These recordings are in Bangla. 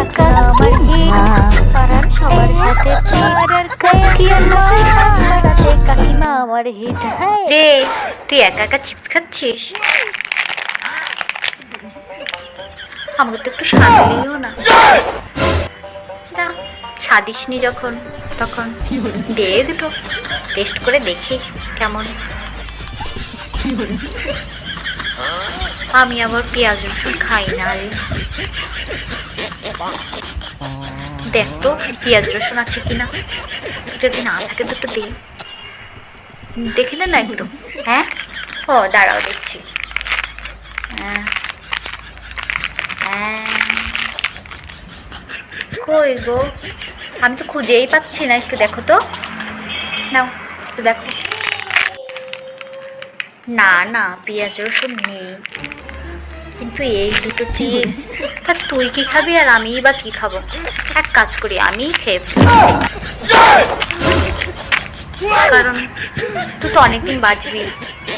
আমার পাড়ার সবার সাথে কাকিমা আমার হিট। রে তুই একা একা চিপস খাচ্ছিস? আমাকে তো একটু সাদলেও না। সাদিসনি যখন তখন দে দুটো টেস্ট করে দেখি কেমন। আমি আবার পেঁয়াজ রসুন খাই না রে। দেখ তো পেঁয়াজ রসুন আছে কিনা, যদি না থাকে দুটো দে, দেখে না একটু। হ্যাঁ ও দাঁড়াও দেখছি। হ্যাঁ হ্যাঁ কই গো, আমি তো খুঁজেই পাচ্ছি না, একটু দেখো তো। নাও একটু দেখো। না না পেঁয়াজ রসুন নেই, কিন্তু এই দুটো চিপস। তা তুই কি খাবি আর আমিই বা কি খাবো? এক কাজ করি, আমিই খেয়ে কারণ তুই তো অনেকদিন বাঁচবি,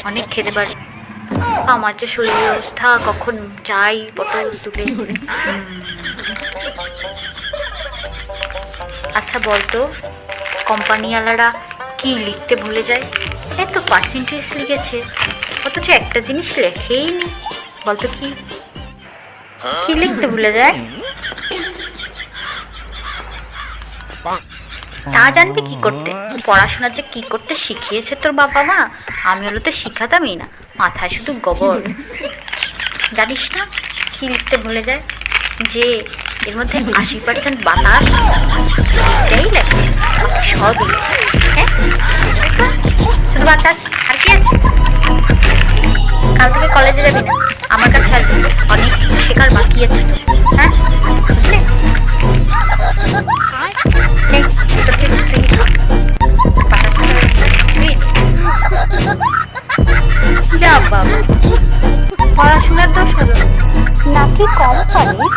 অনেক খেতে পারবি। আমার যে শরীরের অবস্থা, কখন যাই পটল তুলে। আচ্ছা বলতো, কোম্পানিওয়ালারা কি লিখতে ভুলে যায়? এত পার্সেন্টেজ লিখেছে, অথচ একটা জিনিস লেখেই নি। বলতো কি কি লিখতে ভুলে যায়? তা জানবি কি করতে? পড়াশোনা যে কি করতে শিখিয়েছে তোর বাবা মা, আমি হলো তো শিখাতামই না, মাথায় শুধু গোবর। জানিস না কি লিখতে ভুলে যায়? যে এর মধ্যে 80% বাতাস, এটাই লেখে, সবই। হ্যাঁ শুধু বাতাস, আর কি আছে? কাল থেকে কলেজে যাবি না, আমার কাছে আসবি, অনেক কিছু শেখার বাকি আছে তো। হ্যাঁ বুঝলি? যা বাবা, পড়াশোনার দোষ হলো নাকি কোম্পানি?